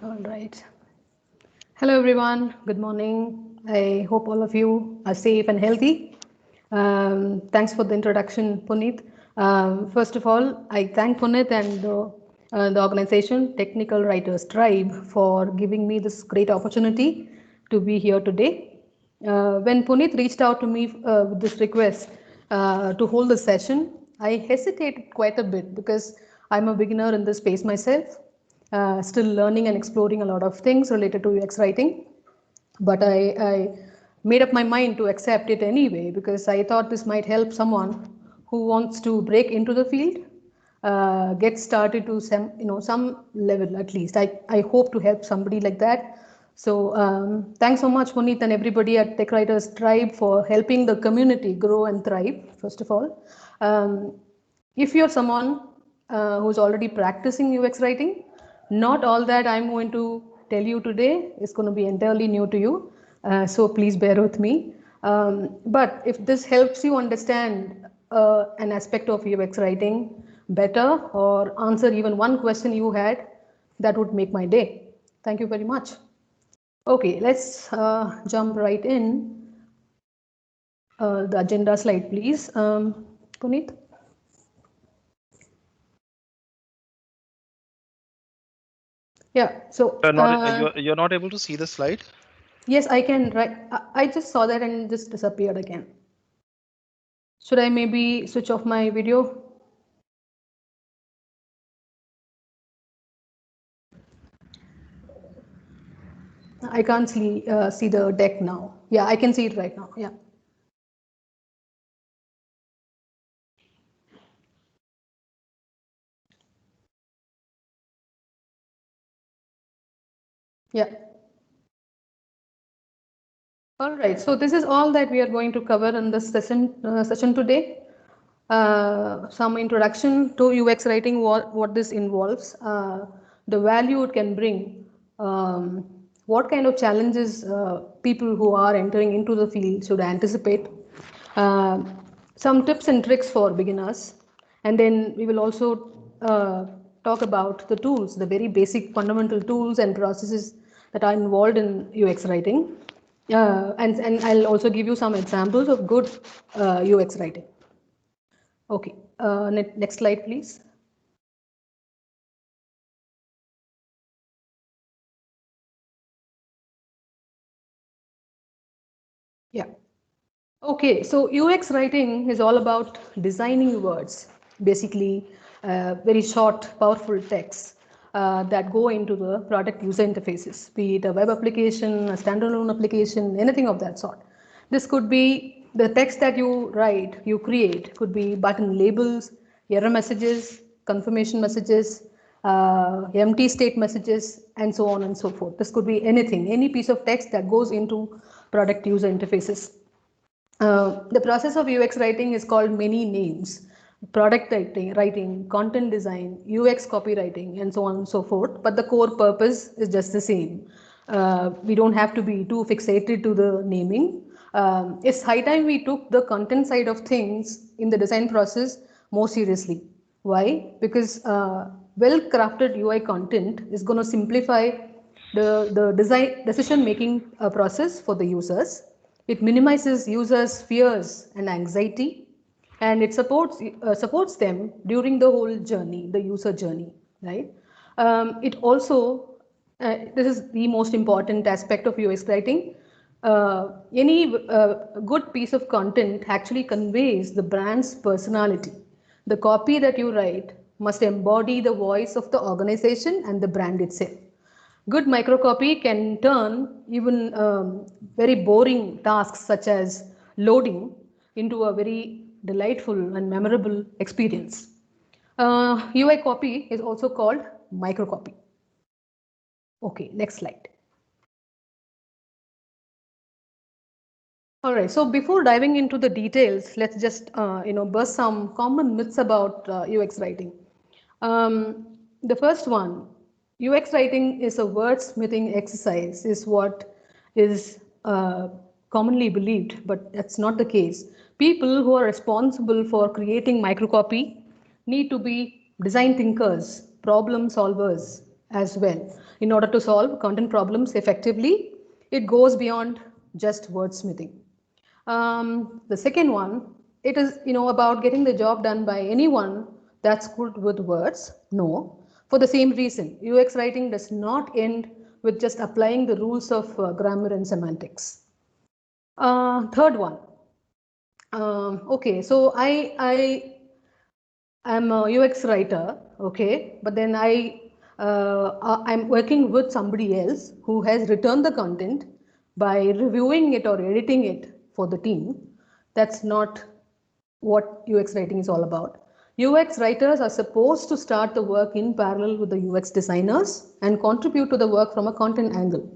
All right. Hello, everyone. Good morning. I hope all of you are safe and healthy. Thanks for the introduction, Puneet. First of all, I thank Puneet and the organization Technical Writers Tribe for giving me this great opportunity to be here today. When Puneet reached out to me with this request to hold the session, I hesitated quite a bit because I'm a beginner in this space myself, still learning and exploring a lot of things related to UX writing. But I made up my mind to accept it anyway because I thought this might help someone who wants to break into the field, get started to some level at least. I hope to help somebody like that. So thanks so much, Puneet, and everybody at Tech Writers Tribe for helping the community grow and thrive. First of all, if you're someone who's already practicing UX writing, not all that I'm going to tell you today is going to be entirely new to you. So please bear with me. But if this helps you understand an aspect of UX writing better or answer even one question you had, that would make my day. Thank you very much. Okay, let's jump right in. The agenda slide, please. Puneet? Yeah, so You're not able to see the slide? yes, I can write. I just saw that and just disappeared again. Should I maybe switch off my video? I can't see the deck now. Yeah, I can see it right now. Yeah. Yeah. All right. So this is all that we are going to cover in this session today. Some introduction to UX writing, what this involves, the value it can bring, what kind of challenges people who are entering into the field should anticipate, uh, some tips and tricks for beginners, and then we will also talk about the tools, the very basic fundamental tools and processes that are involved in UX writing. And I'll also give you some examples of good UX writing. Okay, next slide, please. Yeah. Okay, so UX writing is all about designing words, basically very short, powerful texts that go into the product user interfaces, be it a web application, a standalone application, anything of that sort. This could be the text that you write, you create, could be button labels, error messages, confirmation messages, empty state messages, and so on and so forth. This could be anything, any piece of text that goes into product user interfaces. The process of UX writing is called many names: product writing, content design, UX copywriting, and so on and so forth. But the core purpose is just the same. We don't have to be too fixated to the naming. It's high time we took the content side of things in the design process more seriously. Why? Because well crafted UI content is going to simplify the design decision making process for the users. It minimizes users' fears and anxiety, and it supports them during the whole journey, the user journey, right? It also this is the most important aspect of UX writing. Any good piece of content actually conveys the brand's personality. The copy that you write must embody the voice of the organization and the brand itself. Good microcopy can turn even very boring tasks such as loading into a very delightful and memorable experience. UI copy is also called microcopy. Okay, next slide. All right, so before diving into the details, let's just burst some common myths about UX writing. The first one, UX writing is a wordsmithing exercise, is what is commonly believed, but that's not the case. People who are responsible for creating microcopy need to be design thinkers, problem solvers, as well. In order to solve content problems effectively, it goes beyond just wordsmithing. The second one, it is about getting the job done by anyone that's good with words. No, for the same reason, UX writing does not end with just applying the rules of grammar and semantics. Third one. Okay, so I am a UX writer, okay, but then I'm working with somebody else who has written the content by reviewing it or editing it for the team. That's not what UX writing is all about. UX writers are supposed to start the work in parallel with the UX designers and contribute to the work from a content angle.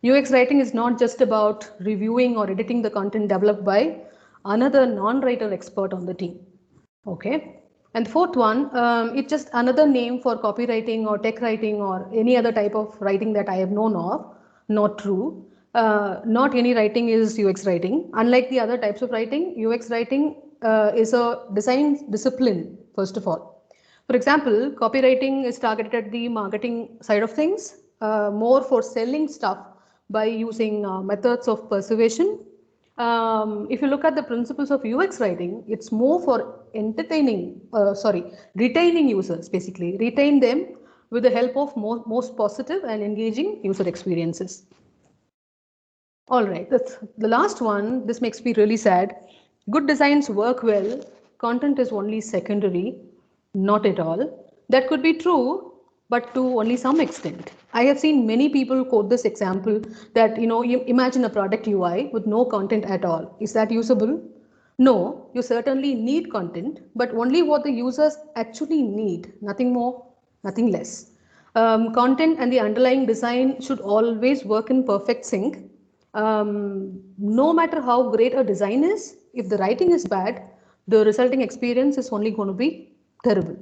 UX writing is not just about reviewing or editing the content developed by another non-writer expert on the team. Okay. And the fourth one, it's just another name for copywriting or tech writing or any other type of writing that I have known of. Not true. Not any writing is UX writing. Unlike the other types of writing, UX writing is a design discipline, first of all. For example, copywriting is targeted at the marketing side of things, more for selling stuff by using methods of persuasion. If you look at the principles of UX writing, it's more for retaining users, basically. Retain them with the help of most positive and engaging user experiences. All right, that's the last one. This makes me really sad. Good designs work well. Content is only secondary, not at all. That could be true, but to only some extent. I have seen many people quote this example that, you imagine a product UI with no content at all. Is that usable? No, you certainly need content, but only what the users actually need, nothing more, nothing less. Content and the underlying design should always work in perfect sync. No matter how great a design is, if the writing is bad, the resulting experience is only going to be terrible.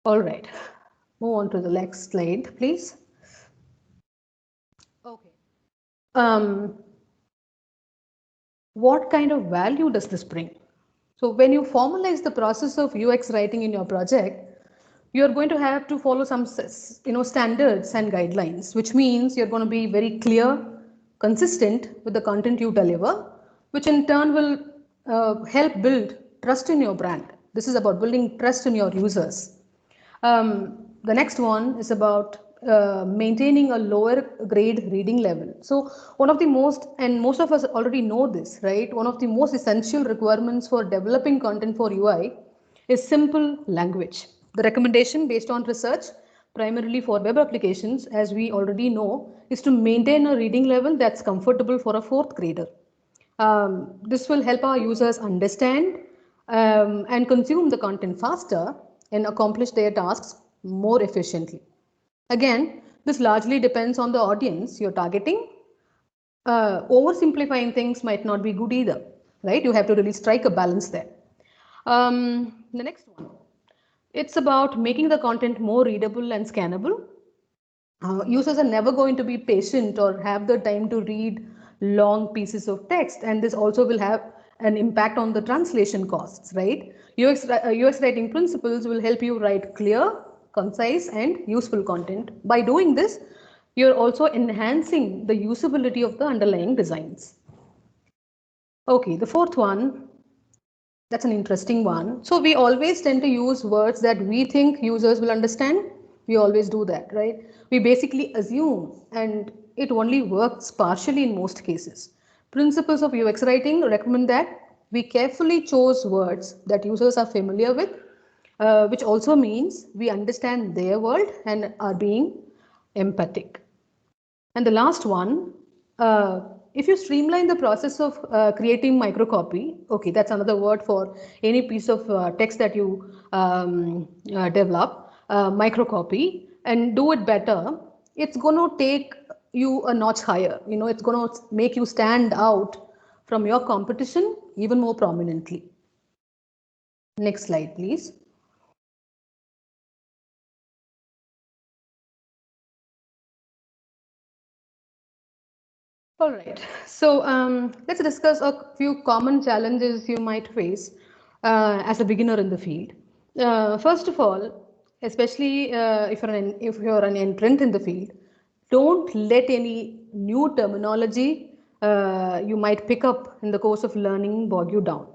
All right, move on to the next slide, please. Okay. What kind of value does this bring? So when you formalize the process of UX writing in your project, you're going to have to follow some standards and guidelines, which means you're going to be very clear, consistent with the content you deliver, which in turn will help build trust in your brand. This is about building trust in your users. The next one is about maintaining a lower grade reading level. So one of the most, and most of us already know this, right? One of the most essential requirements for developing content for UI is simple language. The recommendation based on research, primarily for web applications, as we already know, is to maintain a reading level that's comfortable for a fourth grader. This will help our users understand and consume the content faster and accomplish their tasks more efficiently. Again, this largely depends on the audience you're targeting. Oversimplifying things might not be good either, right? You have to really strike a balance there. The next one, it's about making the content more readable and scannable. Users are never going to be patient or have the time to read long pieces of text, and this also will have an impact on the translation costs, right? UX writing principles will help you write clear, concise, and useful content. By doing this, you're also enhancing the usability of the underlying designs. Okay, the fourth one, that's an interesting one. So we always tend to use words that we think users will understand. We always do that, right? We basically assume, and it only works partially in most cases. Principles of UX writing recommend that we carefully choose words that users are familiar with, which also means we understand their world and are being empathic. And the last one, if you streamline the process of creating microcopy, okay, that's another word for any piece of text that you develop, microcopy, and do it better, it's going to take you a notch higher. It's going to make you stand out from your competition even more prominently. Next slide, please. All right, so let's discuss a few common challenges you might face as a beginner in the field. First of all, especially if you're an entrant in the field, don't let any new terminology you might pick up in the course of learning bog you down.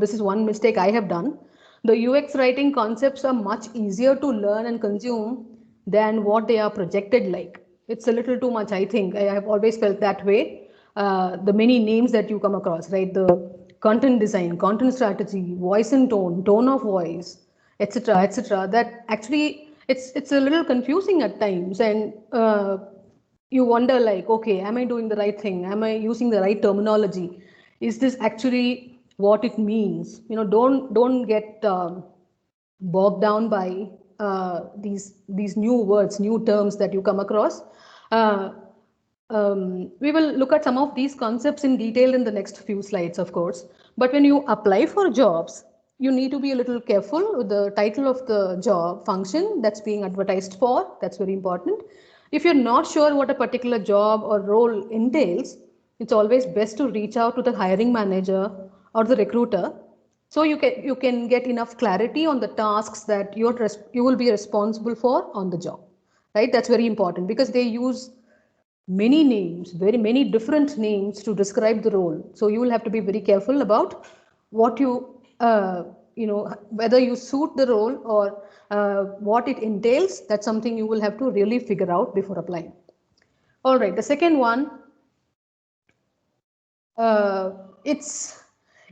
This is one mistake I have done. The UX writing concepts are much easier to learn and consume than what they are projected like. It's a little too much, I think. I have always felt that way. The many names that you come across, right? The content design, content strategy, voice and tone of voice, etc., etc. That actually it's a little confusing at times, and you wonder, like, okay, am I doing the right thing? Am I using the right terminology? Is this actually what it means? Don't get bogged down by these new words, new terms that you come across. Uh, we will look at some of these concepts in detail in the next few slides, of course. But when you apply for jobs, you need to be a little careful with the title of the job function that's being advertised for. That's very important. If you're not sure what a particular job or role entails, it's always best to reach out to the hiring manager or the recruiter, so you can get enough clarity on the tasks that you will be responsible for on the job, right? That's very important because they use many names, very many different names to describe the role. So you will have to be very careful about what whether you suit the role or what it entails. That's something you will have to really figure out before applying. All right, the second one, uh, it's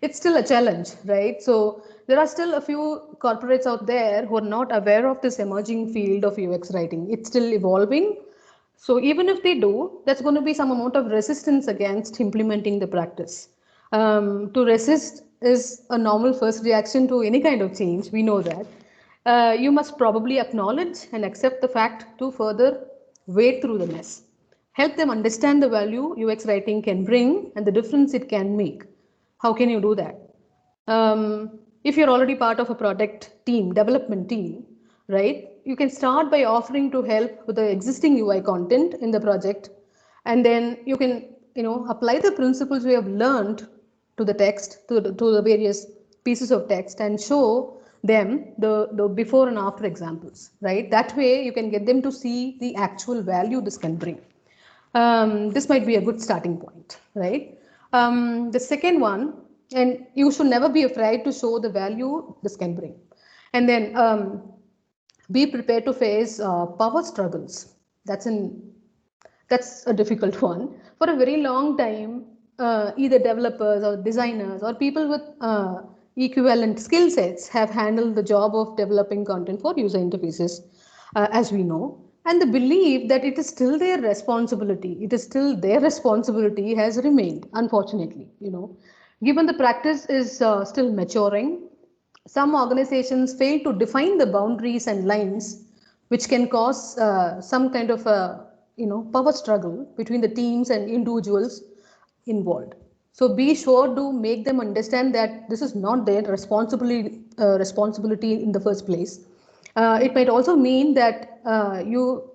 it's still a challenge, right? So there are still a few corporates out there who are not aware of this emerging field of UX writing. It's still evolving. So even if they do, there's going to be some amount of resistance against implementing the practice. To resist is a normal first reaction to any kind of change. We know that. You must probably acknowledge and accept the fact to further wade through the mess. Help them understand the value UX writing can bring and the difference it can make. How can you do that? If you're already part of a product team, development team, right, you can start by offering to help with the existing UI content in the project, and then you can apply the principles we have learned to the text, to the various pieces of text, and show them the before and after examples, right? That way you can get them to see the actual value this can bring. This might be a good starting point, right? The second one, and you should never be afraid to show the value this can bring. And then be prepared to face power struggles. That's a difficult one. For a very long time, either developers or designers or people with equivalent skill sets have handled the job of developing content for user interfaces, as we know. And the belief that it is still their responsibility, has remained, unfortunately. Given the practice is still maturing, some organizations fail to define the boundaries and lines, which can cause some kind of a power struggle between the teams and individuals involved. So be sure to make them understand that this is not their responsibility in the first place. It might also mean that you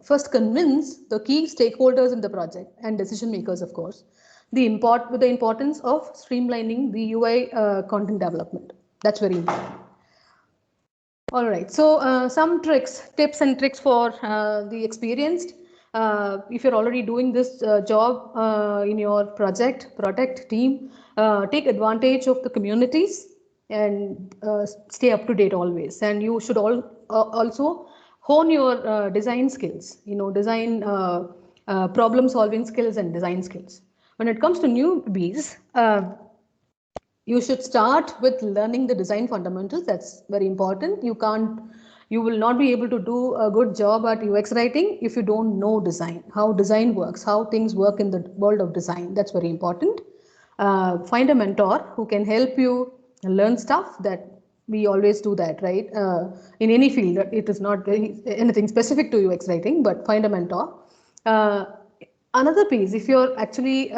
first convince the key stakeholders in the project and decision makers, of course, the importance of streamlining the UI content development. That's very important. All right, so some tips and tricks for the experienced. If you're already doing this job in your product team, take advantage of the communities and stay up to date always. And you should also hone your design skills, design problem solving skills and design skills. When it comes to newbies, you should start with learning the design fundamentals. That's very important. You will not be able to do a good job at UX writing if you don't know design, how design works, how things work in the world of design. That's very important. Find a mentor who can help you learn stuff. That we always do that, right? In any field, it is not anything specific to UX writing, but find a mentor. Another piece, if you're actually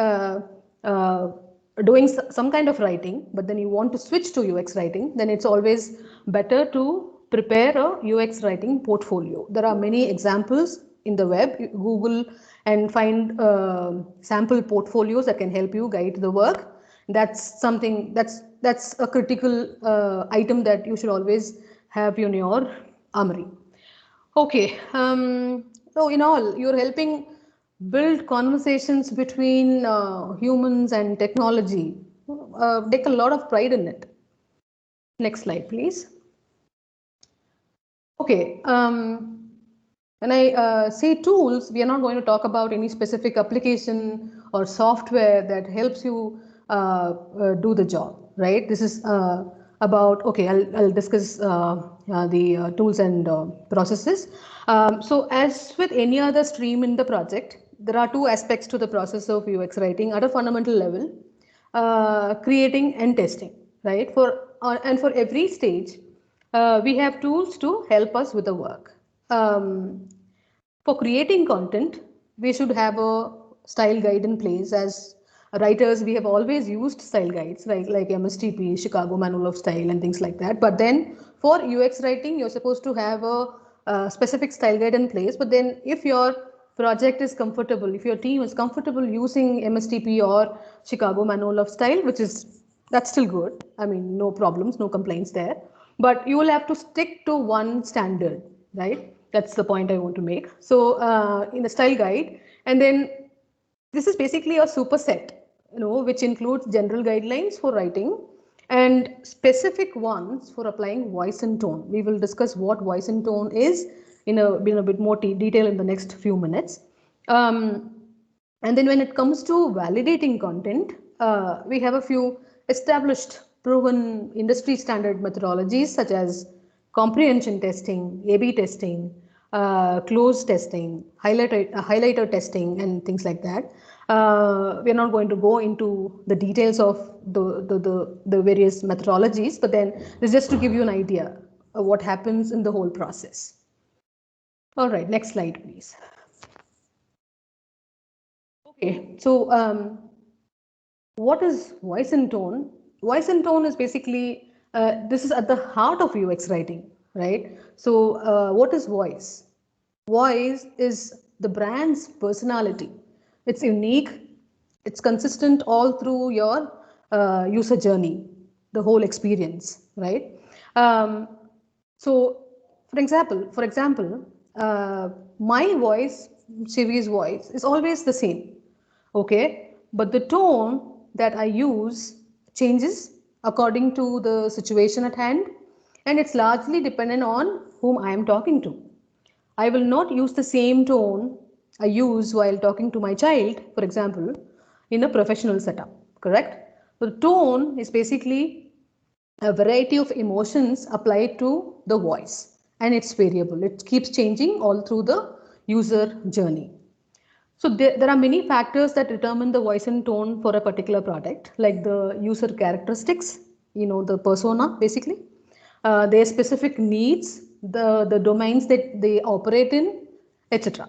doing some kind of writing, but then you want to switch to UX writing, then it's always better to prepare a UX writing portfolio. There are many examples in the web. Google and find sample portfolios that can help you guide the work. That's something that's a critical item that you should always have in your Amri. Okay, so in all, you're helping build conversations between humans and technology. Take a lot of pride in it. Next slide, please. Okay, when I say tools, we are not going to talk about any specific application or software that helps you do the job, right? This is about, okay, I'll discuss the tools and processes. So as with any other stream in the project, there are two aspects to the process of UX writing at a fundamental level, creating and testing, right? And for every stage, we have tools to help us with the work. For creating content, we should have a style guide in place. As writers, we have always used style guides like MSTP, Chicago Manual of Style, and things like that. But then for UX writing, you're supposed to have a specific style guide in place. But then if your project is comfortable, if your team is comfortable using MSTP or Chicago Manual of Style, that's still good. I mean, no problems, no complaints there. But you will have to stick to one standard, right? That's the point I want to make. So in the style guide, and then this is basically a superset, which includes general guidelines for writing and specific ones for applying voice and tone. We will discuss what voice and tone is in a bit more detail in the next few minutes. And then when it comes to validating content, we have a few established, proven industry standard methodologies such as comprehension testing, A/B testing, close testing, highlighter testing, and things like that. We're not going to go into the details of the various methodologies, but then this is just to give you an idea of what happens in the whole process. All right, next slide, please. Okay, so what is voice and tone? Voice and tone is basically, this is at the heart of UX writing, right? So what is voice? Voice is the brand's personality. It's unique, it's consistent all through your user journey, the whole experience, right? So for example, my voice, Shivi's voice is always the same, okay? But the tone that I use changes according to the situation at hand, and it's largely dependent on whom I am talking to. I will not use the same tone I use while talking to my child, for example, in a professional setup, correct? The tone is basically a variety of emotions applied to the voice, and it's variable. It keeps changing all through the user journey. So there are many factors that determine the voice and tone for a particular product, like the user characteristics, the persona basically, their specific needs, the domains that they operate in, etc.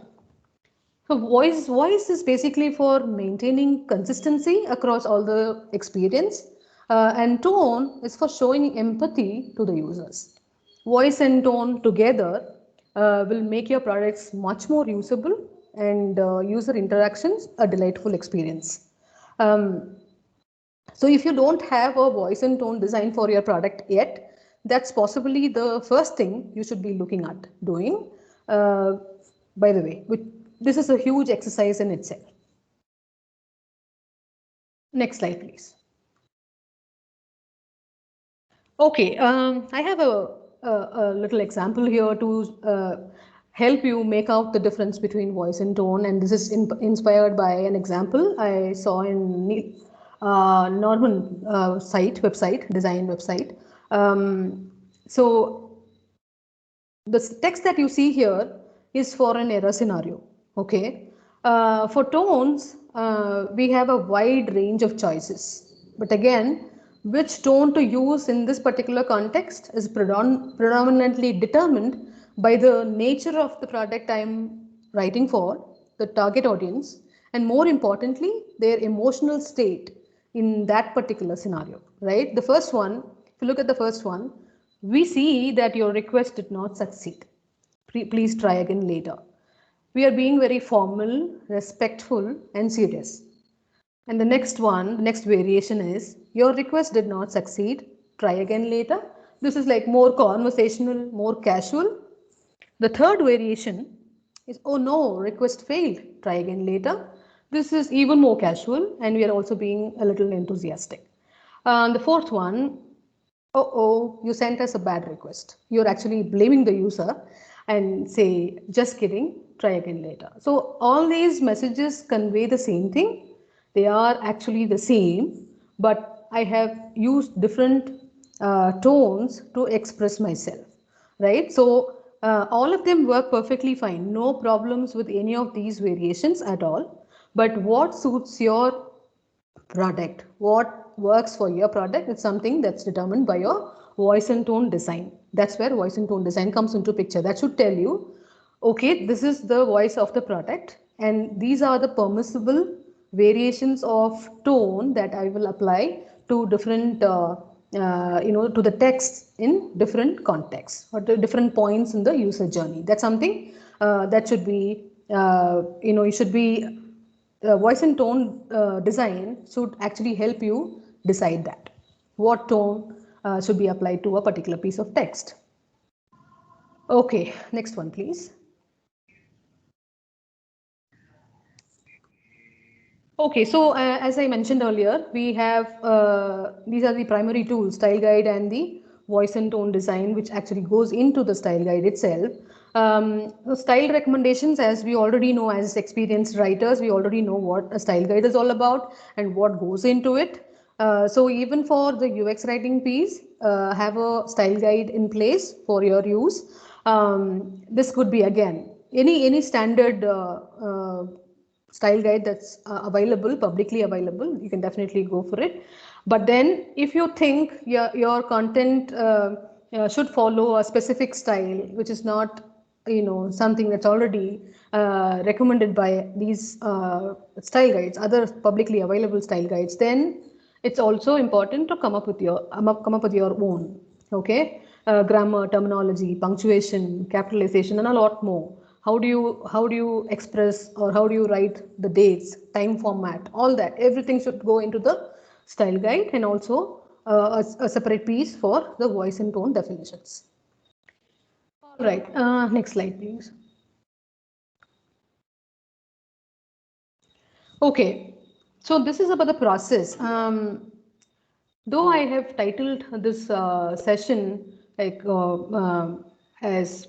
So voice is basically for maintaining consistency across all the experience, and tone is for showing empathy to the users. Voice and tone together will make your products much more usable and user interactions a delightful experience. So if you don't have a voice and tone design for your product yet, that's possibly the first thing you should be looking at doing. By the way, this is a huge exercise in itself. Next slide, please. Okay, I have a little example here to help you make out the difference between voice and tone, and this is inspired by an example I saw in Norman website, design website. So the text that you see here is for an error scenario, okay? For tones, we have a wide range of choices, but again, which tone to use in this particular context is predominantly determined by the nature of the product I'm writing for, the target audience, and more importantly, their emotional state in that particular scenario, right? The first one, if you look at the first one, we see that your request did not succeed. Please try again later. We are being very formal, respectful, and serious. And the next one, the next variation is, your request did not succeed. Try again later. This is like more conversational, more casual, The third variation is, oh no, request failed, try again later. This is even more casual, and we are also being a little enthusiastic. The fourth one, oh, you sent us a bad request. You're actually blaming the user and say, just kidding, try again later. So all these messages convey the same thing. They are actually the same, but I have used different tones to express myself, right? So all of them work perfectly fine. No problems with any of these variations at all. But what suits your product, what works for your product, is something that's determined by your voice and tone design. That's where voice and tone design comes into picture. That should tell you, okay, this is the voice of the product and these are the permissible variations of tone that I will apply to different to the text in different contexts or to different points in the user journey. That's something that should be you should be voice and tone design should actually help you decide that what tone should be applied to a particular piece of text. Okay, next one please. Okay, so as I mentioned earlier, we have these are the primary tools, style guide and the voice and tone design, which actually goes into the style guide itself. The style recommendations, as we already know as experienced writers, we already know what a style guide is all about and what goes into it. So even for the UX writing piece, have a style guide in place for your use. This could be again any standard style guide that's available, publicly available, you can definitely go for it. But then if you think your content should follow a specific style, which is not something that's already recommended by these style guides, other publicly available style guides, then it's also important to come up with your own. Okay, grammar, terminology, punctuation, capitalization, and a lot more. How do you express, or how do you write the dates, time format, all that, everything should go into the style guide, and also a separate piece for the voice and tone definitions. All right, next slide please. Okay, so this is about the process. Though I have titled this session like as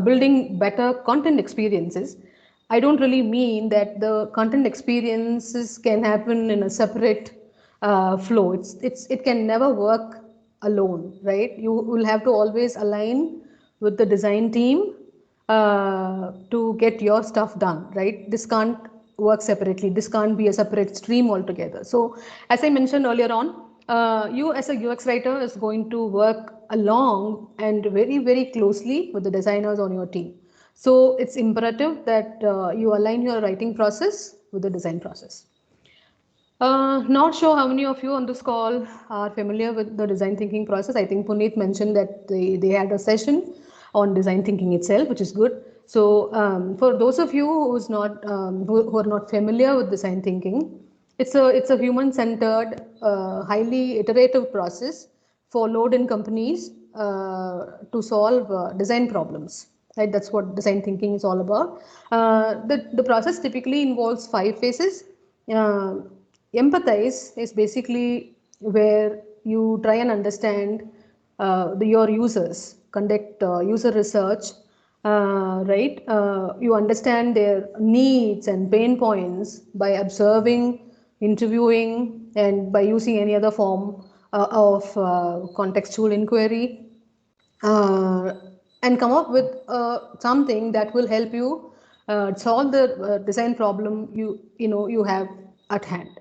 building better content experiences, I don't really mean that the content experiences can happen in a separate flow. It can never work alone, right? You will have to always align with the design team to get your stuff done, right? This can't work separately. This can't be a separate stream altogether. So, as I mentioned earlier on, you as a UX writer is going to work along and very, very closely with the designers on your team. So, it's imperative that you align your writing process with the design process. Not sure how many of you on this call are familiar with the design thinking process. I think Puneet mentioned that they had a session on design thinking itself, which is good. So for those of you who's not who are not familiar with design thinking, it's a human-centered, highly iterative process followed in companies to solve design problems. Right, that's what design thinking is all about. The process typically involves 5 phases. Uh, Empathize is basically where you try and understand your users, conduct user research, right? You understand their needs and pain points by observing, interviewing, and by using any other form of contextual inquiry, uh, and come up with something that will help you solve the design problem you have at hand.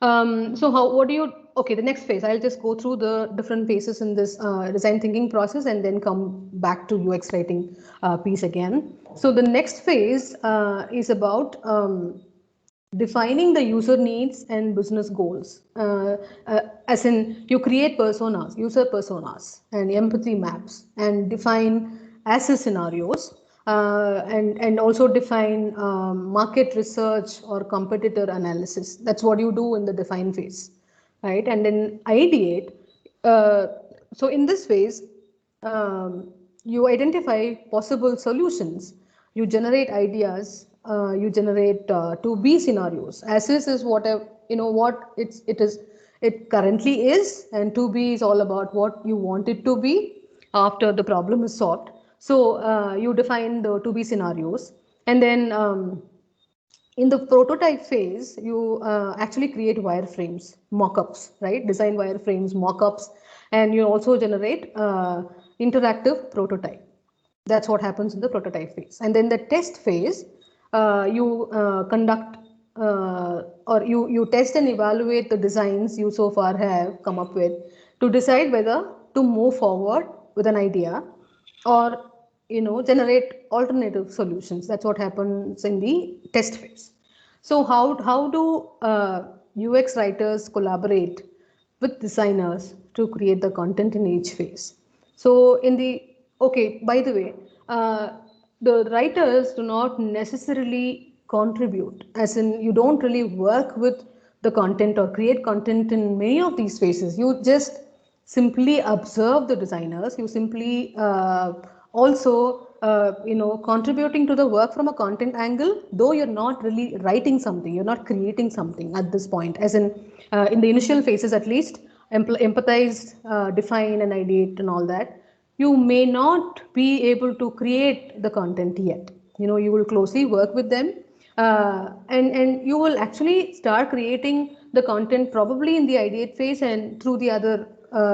So what do you, okay, the next phase, I'll just go through the different phases in this design thinking process and then come back to UX writing piece again. So the next phase is about defining the user needs and business goals. As in, you create personas, user personas, and empathy maps, and define as scenarios, and also define market research or competitor analysis. That's what you do in the define phase, right? And then ideate. So in this phase, you identify possible solutions, you generate ideas, you generate 2B scenarios. As is what what it currently is, and 2B is all about what you want it to be after the problem is solved. So you define the 2B scenarios, and then in the prototype phase, you actually create wireframes, mock-ups, right? Design wireframes, mock-ups, and you also generate interactive prototype. That's what happens in the prototype phase. And then the test phase, you conduct or you test and evaluate the designs you so far have come up with to decide whether to move forward with an idea or generate alternative solutions. That's what happens in the test phase. So how do UX writers collaborate with designers to create the content in each phase? So by the way, the writers do not necessarily contribute, as in you don't really work with the content or create content in many of these phases. You just simply observe the designers. You simply also contributing to the work from a content angle, though you're not really writing something, you're not creating something at this point, as in the initial phases at least, empathize, define and ideate and all that. You may not be able to create the content yet. You will closely work with them, and you will actually start creating the content probably in the ideate phase and through the other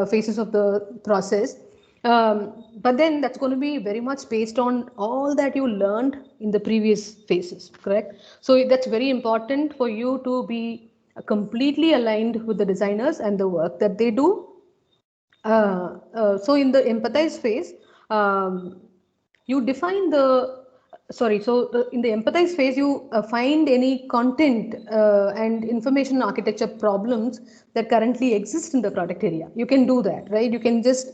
phases of the process. But then that's going to be very much based on all that you learned in the previous phases, correct? So that's very important for you to be completely aligned with the designers and the work that they do. So in the empathize phase, you define in the empathize phase, you find any content and information architecture problems that currently exist in the product area. You can do that, right? You can just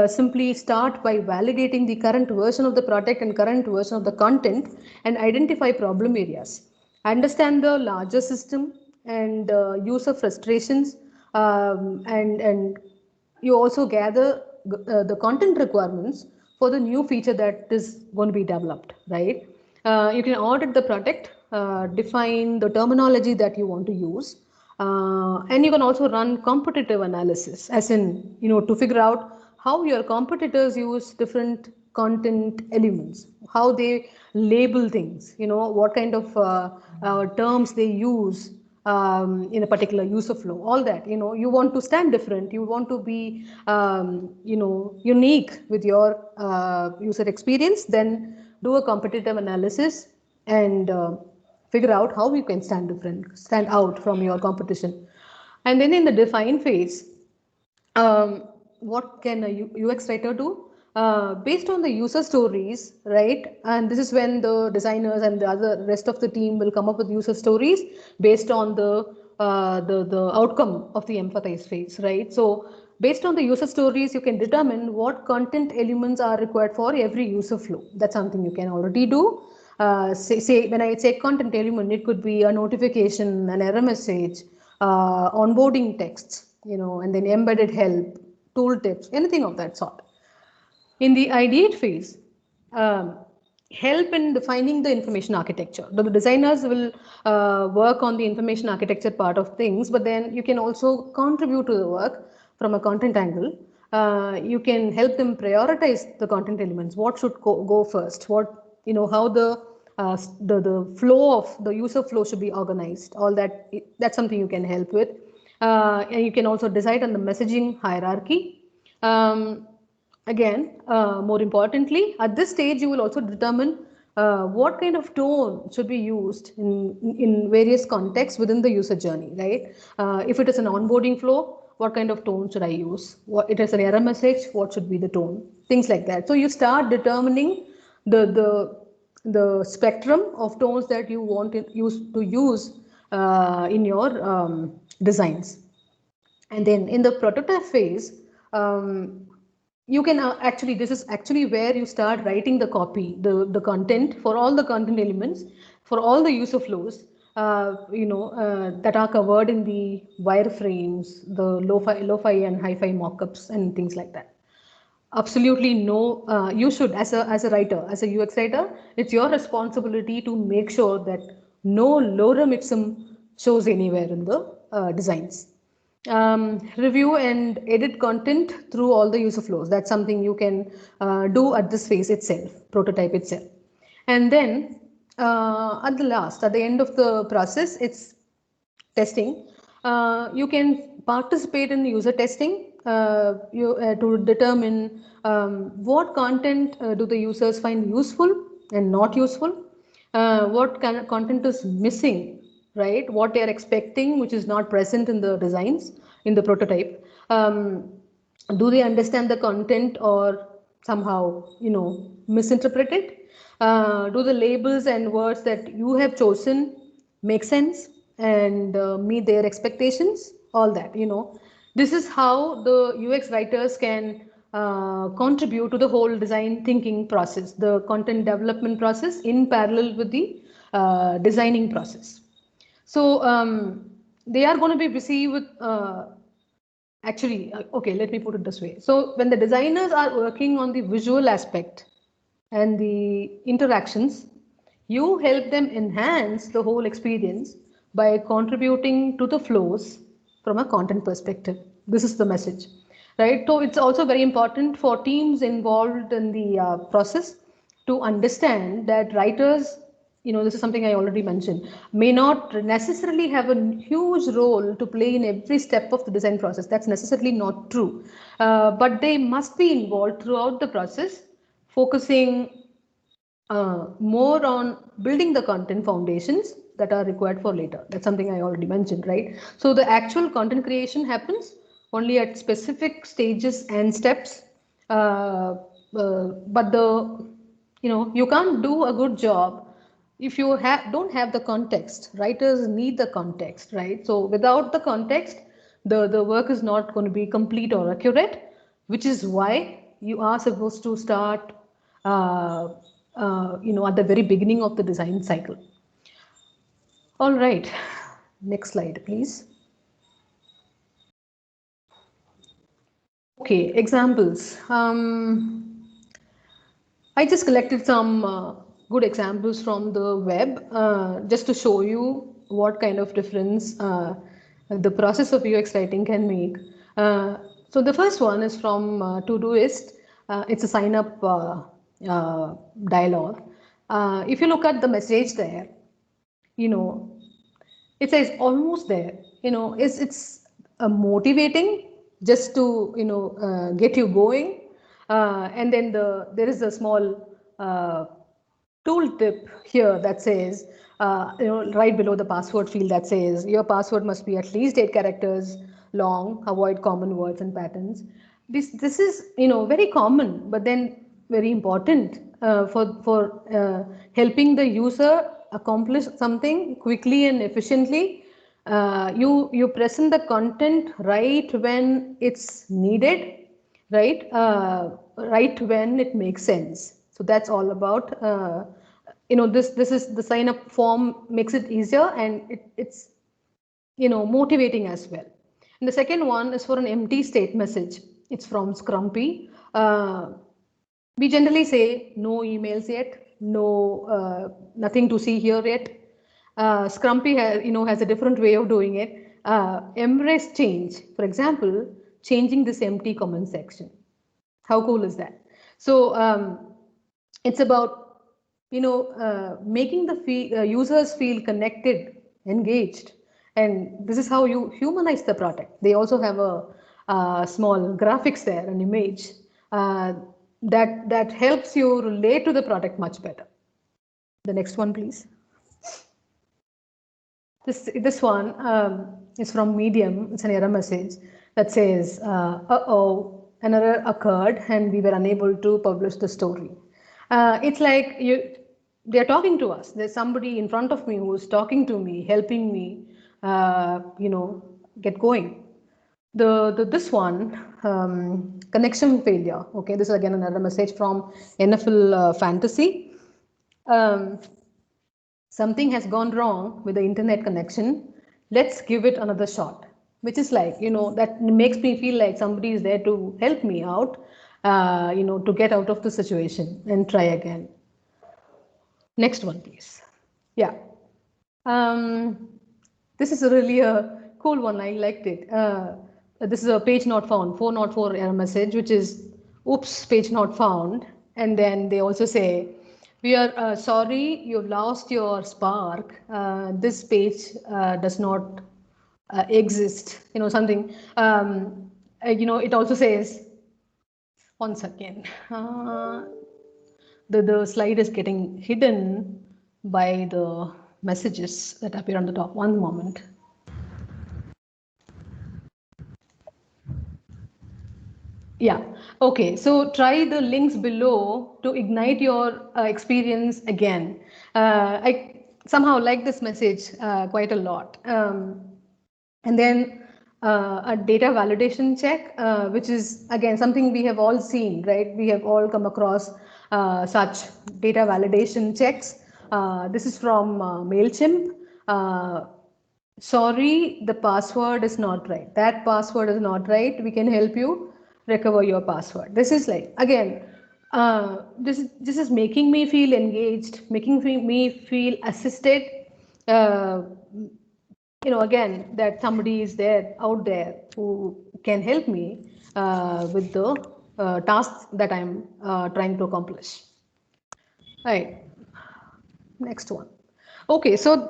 simply start by validating the current version of the product and current version of the content and identify problem areas. Understand the larger system and user frustrations, and you also gather the content requirements for the new feature that is going to be developed, right? You can audit the product, define the terminology that you want to use, and you can also run competitive analysis, as in, to figure out how your competitors use different content elements, how they label things, what kind of terms they use in a particular user flow, all that. You want to stand different, you want to be unique with your user experience, then do a competitive analysis and figure out how you can stand out from your competition. And then in the define phase, what can a UX writer do? Based on the user stories, right? And this is when the designers and the other rest of the team will come up with user stories based on the outcome of the empathize phase, right? So based on the user stories, you can determine what content elements are required for every user flow. That's something you can already do. Say when I say content element, it could be a notification, an error message, onboarding texts, and then embedded help, tooltips, anything of that sort. In the ideate phase, help in defining the information architecture. The designers will work on the information architecture part of things, but then you can also contribute to the work from a content angle. You can help them prioritize the content elements. What should go first? How the flow of the user flow should be organized. All that, that's something you can help with. And you can also decide on the messaging hierarchy. Again, more importantly, at this stage, you will also determine what kind of tone should be used in various contexts within the user journey, right? If it is an onboarding flow, what kind of tone should I use? What it is an error message, what should be the tone? Things like that. So you start determining the spectrum of tones that you want to use in your designs. And then in the prototype phase, you can actually, this is actually where you start writing the copy, the content for all the content elements, for all the user flows, that are covered in the wireframes, the lo-fi and hi-fi mockups and things like that. absolutely no. You should, as a writer, as a UX writer, it's your responsibility to make sure that no lorem ipsum shows anywhere in the designs. Review and edit content through all the user flows. That's something you can do at this phase itself, prototype itself. And then at the end of the process, it's testing. You can participate in user testing to determine what content do the users find useful and not useful, what kind of content is missing, right? What they are expecting, which is not present in the designs, in the prototype. Do they understand the content or somehow, misinterpret it? Do the labels and words that you have chosen make sense and meet their expectations? All that, this is how the UX writers can contribute to the whole design thinking process, the content development process in parallel with the designing process. So they are going to be busy with actually, okay, let me put it this way. So when the designers are working on the visual aspect and the interactions, you help them enhance the whole experience by contributing to the flows from a content perspective. This is the message, right? So it's also very important for teams involved in the process to understand that writers, this is something I already mentioned, may not necessarily have a huge role to play in every step of the design process. That's necessarily not true. But they must be involved throughout the process, focusing more on building the content foundations that are required for later. That's something I already mentioned, right? So the actual content creation happens only at specific stages and steps. But you can't do a good job if you don't have the context. Writers need the context, right? So without the context, the work is not going to be complete or accurate, which is why you are supposed to start at the very beginning of the design cycle. All right, next slide, please. Okay, examples. I just collected some good examples from the web just to show you what kind of difference the process of UX writing can make. So the first one is from Todoist. It's a sign up dialogue. If you look at the message there, it says almost there. It's motivating just to get you going, and then there is a small tool tip here that says right below the password field that says your password must be at least 8 characters long, avoid common words and patterns. This is very common, but then very important for helping the user accomplish something quickly and efficiently. You present the content right when it's needed, right? Right when it makes sense. So that's all about. This is the sign up form makes it easier, and it's motivating as well. And the second one is for an empty state message. It's from Scrumpy. We generally say no emails yet, nothing to see here yet. Scrumpy has a different way of doing it. Embrace change. For example, changing this empty comment section. How cool is that? So it's about making the users feel connected, engaged, and this is how you humanize the product. They also have a small graphics there, an image that helps you relate to the product much better. The next one, please. This one is from Medium. It's an error message that says, "Uh-oh, an error occurred and we were unable to publish the story." It's like they're talking to us. There's somebody in front of me who's talking to me, helping me, get going. This one, connection failure. Okay, this is again another message from NFL Fantasy. Something has gone wrong with the internet connection. Let's give it another shot. Which is like, that makes me feel like somebody is there to help me out. to get out of the situation and try again. Next one, please. Yeah. This is really a cool one. I liked it. This is a page not found, 404 error message, which is oops, page not found. And then they also say, we are sorry you lost your Spark. This page does not exist. Something. It also says, once again, the slide is getting hidden by the messages that appear on the top. One moment. Yeah. Okay. So try the links below to ignite your experience again. I somehow like this message quite a lot. And then a data validation check, which is again something we have all seen, right? We have all come across such data validation checks. This is from MailChimp. Sorry, the password is not right. That password is not right. We can help you recover your password. This is like, again, this is making me feel engaged, making me feel assisted. Uh, again, that somebody is there out there who can help me with the tasks that I'm trying to accomplish. Right. Next one. Okay, so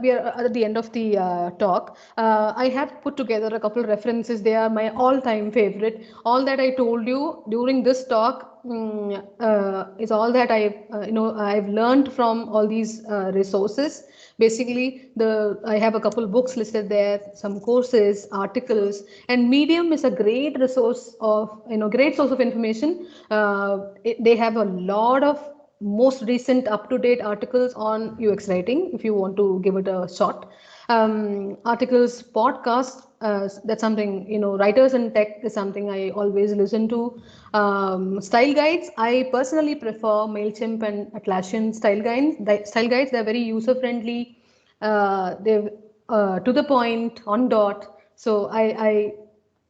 we are at the end of the talk. I have put together a couple of references. They are my all-time favorite. All that I told you during this talk is all that I've learned from all these resources. Basically, I have a couple of books listed there, some courses, articles, and Medium is a great resource of great source of information. They have a lot of most recent up-to-date articles on UX writing if you want to give it a shot. Articles, podcasts, that's something, writers in tech is something I always listen to. Style guides, I personally prefer MailChimp and Atlassian style guides. Style guides, they're very user-friendly. They're to the point, on dot. So I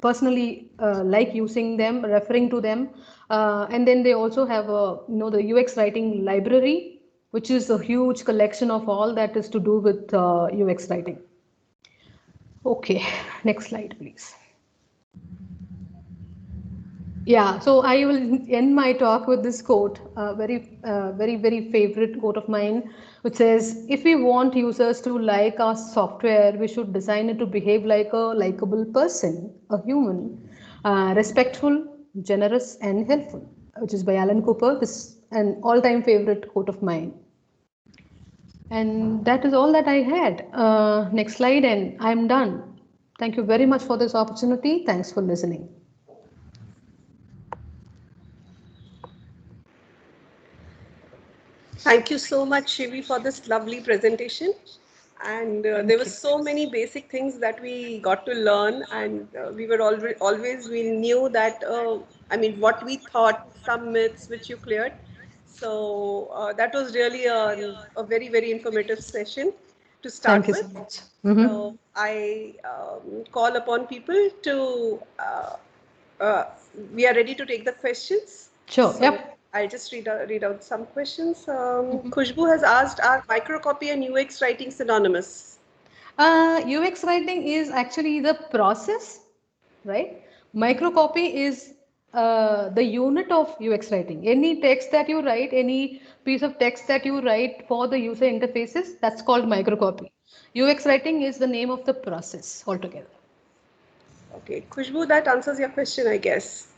personally like using them, referring to them. And then they also have the UX writing library, which is a huge collection of all that is to do with UX writing. Okay, next slide, please. Yeah, so I will end my talk with this quote, very favorite quote of mine, which says, if we want users to like our software, we should design it to behave like a likable person, a human, respectful, generous, and helpful, which is by Alan Cooper. This is an all-time favorite quote of mine. And that is all that I had. Next slide, and I'm done. Thank you very much for this opportunity. Thanks for listening. Thank you so much, Shivi, for this lovely presentation. And there were so many basic things that we got to learn, and we were always we knew that what we thought, some myths which you cleared. So that was really a very informative session to start with. Thank you so much. Mm-hmm. So I call upon people to. We are ready to take the questions. Sure. So, yep. I'll just read out some questions. Khushbu has asked, are microcopy and UX writing synonymous? UX writing is actually the process, right? Microcopy is the unit of UX writing. Any text that you write, any piece of text that you write for the user interfaces, that's called microcopy. UX writing is the name of the process altogether. Okay, Khushbu, that answers your question, I guess.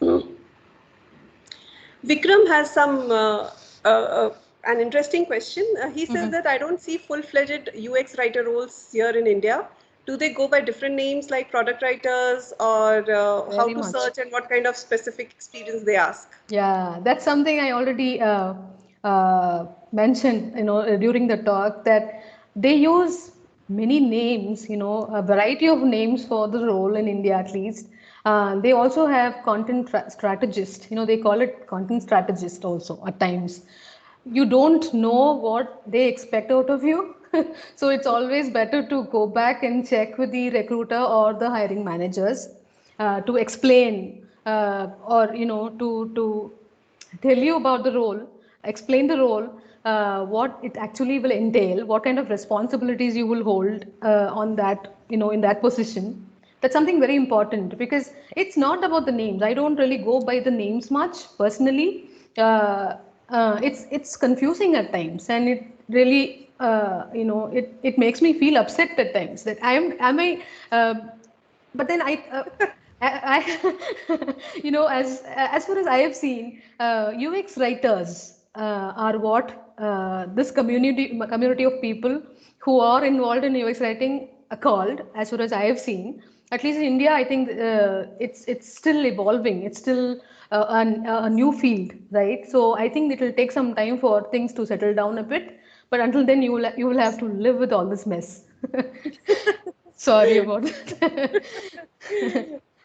Vikram has an interesting question. He says that I don't see full-fledged UX writer roles here in India. Do they go by different names like product writers, or how to search and what kind of specific experience they ask? Yeah, that's something I already mentioned, during the talk, that they use many names, a variety of names for the role in India at least. They also have content strategist, they call it content strategist also at times. You don't know what they expect out of you. So it's always better to go back and check with the recruiter or the hiring managers to explain or to tell you about the role, explain the role, what it actually will entail, what kind of responsibilities you will hold on that, in that position. That's something very important, because it's not about the names. I don't really go by the names much personally. It's confusing at times, and it really it makes me feel upset at times that am I but then as far as I have seen, UX writers are what this community of people who are involved in UX writing are called. As far as I have seen, at least in India, I think it's still evolving. It's still a new field, right? So I think it will take some time for things to settle down a bit. But until then, you will have to live with all this mess. Sorry about that.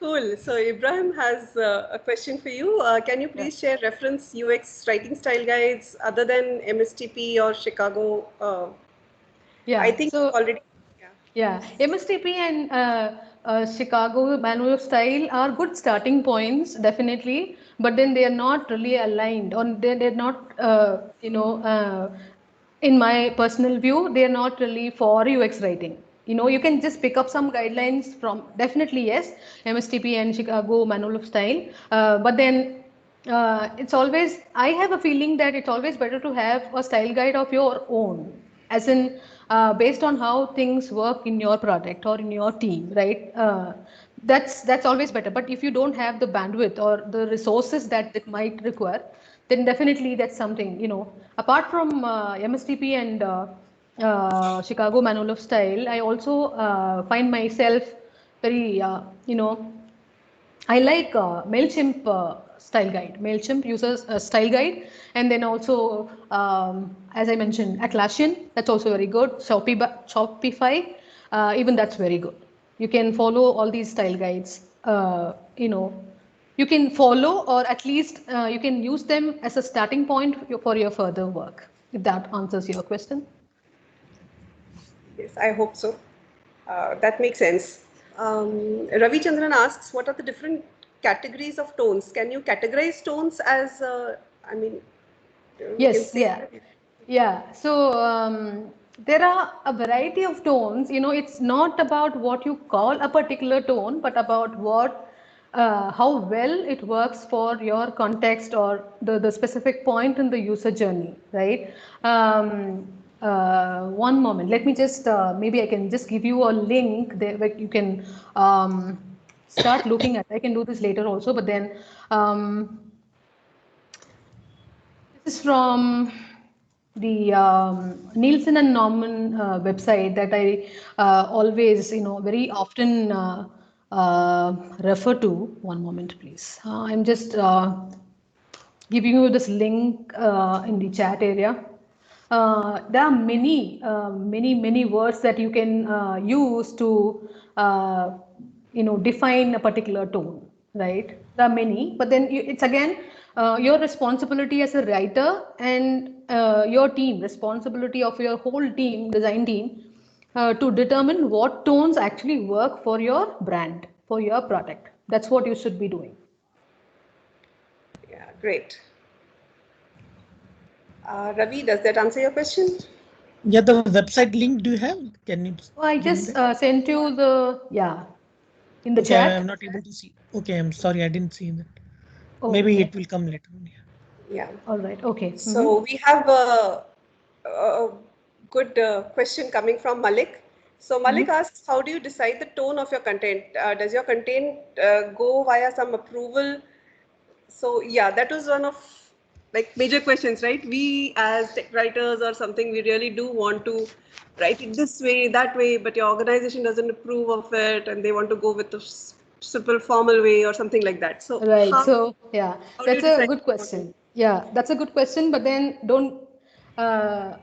Cool. So Ibrahim has a question for you. Can you please share reference UX writing style guides other than MSTP or Chicago? Yeah. I think So already. yeah, MSTP and Chicago Manual of Style are good starting points, definitely. But then they are not really aligned, or they're not, in my personal view, they are not really for UX writing. You can just pick up some guidelines from, definitely yes, MSTP and Chicago Manual of Style. But then it's always, I have a feeling that it's always better to have a style guide of your own, as in based on how things work in your product or in your team, right? That's always better. But if you don't have the bandwidth or the resources that it might require, then definitely that's something, apart from MSTP and Chicago Manual of Style. I also find myself very I like MailChimp style guide. MailChimp uses a style guide, and then also, as I mentioned, Atlassian, that's also very good. Shopify, even that's very good. You can follow all these style guides. You can follow, or at least you can use them as a starting point for your further work, if that answers your question. Yes, I hope so. That makes sense. Ravi Chandran asks, what are the different categories of tones? Can you categorize tones as, I mean, we can Yes, say yeah. that. Yeah, so there are a variety of tones. It's not about what you call a particular tone, but about how well it works for your context or the specific point in the user journey, right? One moment, let me just, maybe I can just give you a link there where you can start looking at. I can do this later also, but then this is from the Nielsen and Norman website that I always, very often refer to. One moment, please. I'm just giving you this link in the chat area. There are many words that you can use to, define a particular tone, right? There are many, but then it's again your responsibility as a writer, and your team, responsibility of your whole team, design team, to determine what tones actually work for your brand, for your product. That's what you should be doing. Yeah, great. Ravi, does that answer your question? Yeah, the website link do you have? Can you? Oh, I just sent you in the Okay, chat. I'm not able to see. Okay, I'm sorry, I didn't see that. Oh, Maybe okay. it will come later on. Yeah. All right. Okay. So we have a good question coming from Malik. So Malik asks, how do you decide the tone of your content? Does your content go via some approval? So yeah, that was one of like major questions, right? We as tech writers or something, we really do want to write it this way, that way, but your organization doesn't approve of it, and they want to go with a simple formal way or something like that. So Right. So yeah, how do you that's a decide? good question. Yeah, that's a good question. But then don't. Uh,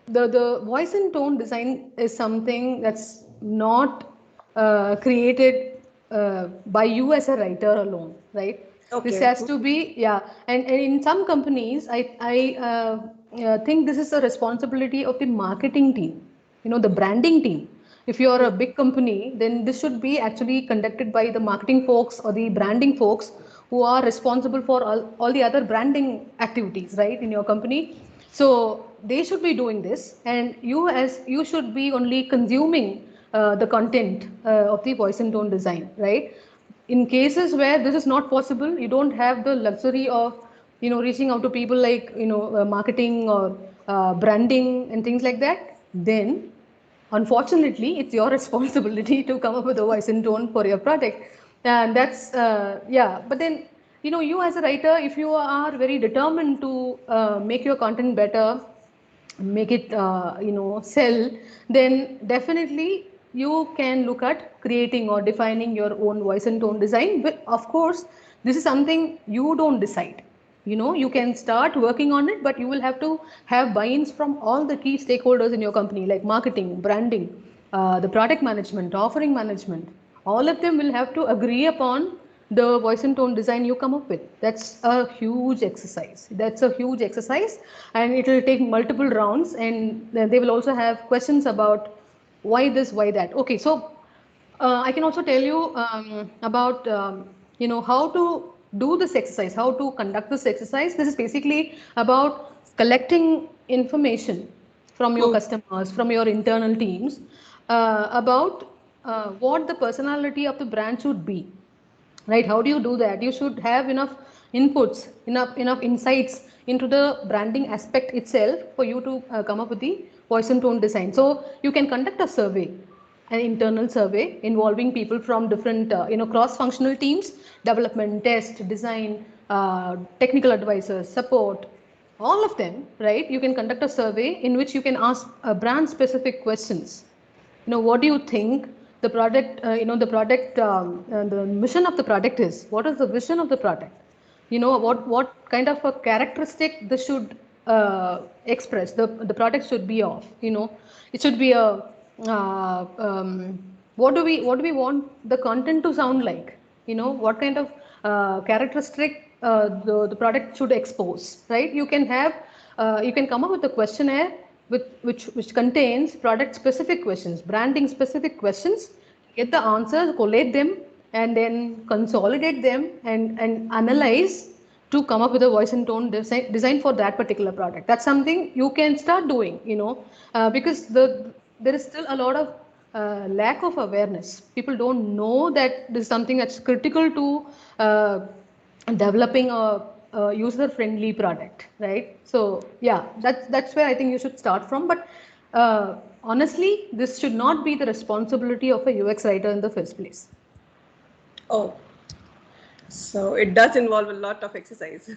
the voice and tone design is something that's not created by you as a writer alone, right? This Okay. has to be, yeah. And in some companies, I think this is a responsibility of the marketing team, the branding team. If you're a big company, then this should be actually conducted by the marketing folks or the branding folks who are responsible for all the other branding activities, right, in your company. So they should be doing this, and you should be only consuming the content of the voice and tone design, right? In cases where this is not possible, you don't have the luxury of reaching out to people like marketing or branding and things like that, then unfortunately it's your responsibility to come up with a voice and tone for your product. And that's yeah, but then you as a writer, if you are very determined to make your content better, make it sell, then definitely you can look at creating or defining your own voice and tone design. But of course, this is something you don't decide. You can start working on it, but you will have to have buy-ins from all the key stakeholders in your company, like marketing, branding, the product management, offering management. All of them will have to agree upon the voice and tone design you come up with. That's a huge exercise. And it will take multiple rounds, and they will also have questions about why this, why that. Okay, so I can also tell you about how to do this exercise, how to conduct this exercise. This is basically about collecting information from your customers, from your internal teams, about what the personality of the brand should be. Right? How do you do that? You should have enough inputs, enough insights into the branding aspect itself for you to come up with the voice and tone design. So you can conduct a survey, an internal survey involving people from different cross-functional teams: development, test, design, technical advisors, support, all of them. Right? You can conduct a survey in which you can ask brand specific questions. What do you think the product, the mission of the product is? What is the vision of the product? What kind of a characteristic this should express, the product should be of. It should be a what do we want the content to sound like? What kind of characteristic the product should expose, right? You can come up with a questionnaire which contains product specific questions, branding specific questions. Get the answers, collate them, and then consolidate them and analyze to come up with a voice and tone design for that particular product. That's something you can start doing, because there is still a lot of lack of awareness. People don't know that this is something that's critical to developing a user-friendly product, right? So yeah, that's where I think you should start from. But honestly, this should not be the responsibility of a UX writer in the first place. Oh, so it does involve a lot of exercise.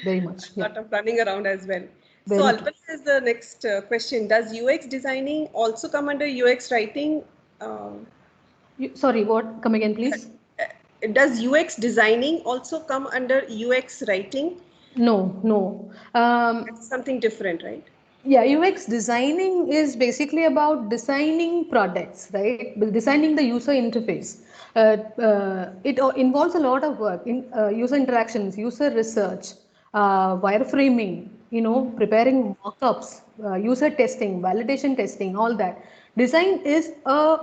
Very much. A lot of running around as well. Very so Alpana is the next question. Does UX designing also come under UX writing? Sorry, what? Come again, please. Does UX designing also come under UX writing? No. It's something different, right? Yeah, UX designing is basically about designing products, right? Designing the user interface. It involves a lot of work in user interactions, user research, wireframing, preparing mockups, user testing, validation testing, all that. Design is a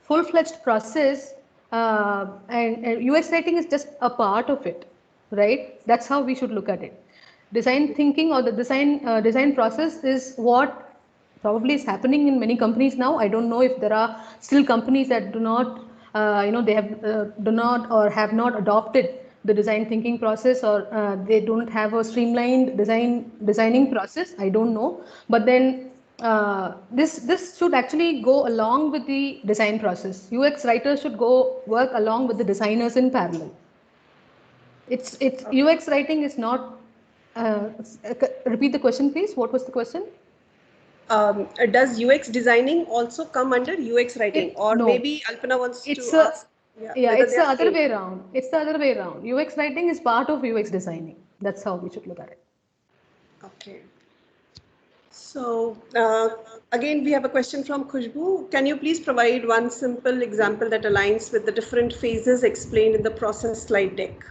full-fledged process, and UX writing is just a part of it, right? That's how we should look at it. Design thinking or the design process is what probably is happening in many companies now. I don't know if there are still companies that do not do not or have not adopted the design thinking process, or they don't have a streamlined designing process. I don't know, but then this should actually go along with the design process. UX writers should go work along with the designers in parallel. It's UX writing is not. Repeat the question, please. What was the question? Does UX designing also come under UX writing? Or no. Maybe Alpana wants to ask. It's the other way around. It's the other way around. UX writing is part of UX designing. That's how we should look at it. Okay. So again, we have a question from Khushbu. Can you please provide one simple example that aligns with the different phases explained in the process slide deck?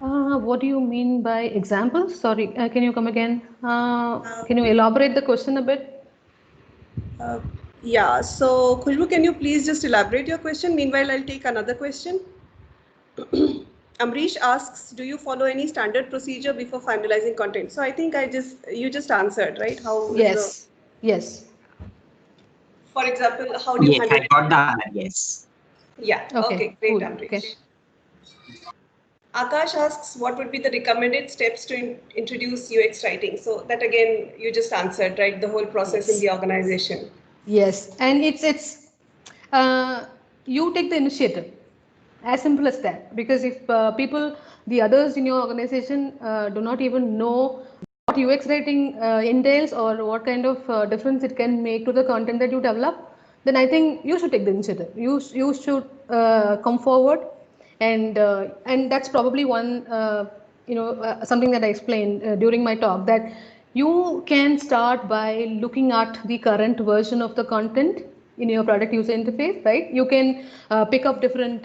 What do you mean by examples? Sorry, can you come again? Can you elaborate the question a bit? Yeah, so Khushbu, can you please just elaborate your question? Meanwhile, I'll take another question. Amrish asks, do you follow any standard procedure before finalizing content? So I think you just answered, right? How is the, Yes, yes. for example, how do you Yes, handle I got the answer. Yes. Yeah, Okay, okay, great, cool. Amrish. Okay. Akash asks, what would be the recommended steps to introduce UX writing? So that again, you just answered, right? The whole process in Yes. the organization. Yes, and you take the initiative, as simple as that. Because if the others in your organization do not even know what UX writing entails or what kind of difference it can make to the content that you develop, then I think you should take the initiative. You should come forward, and that's probably one something that I explained during my talk, that you can start by looking at the current version of the content in your product user interface, right? You can pick up different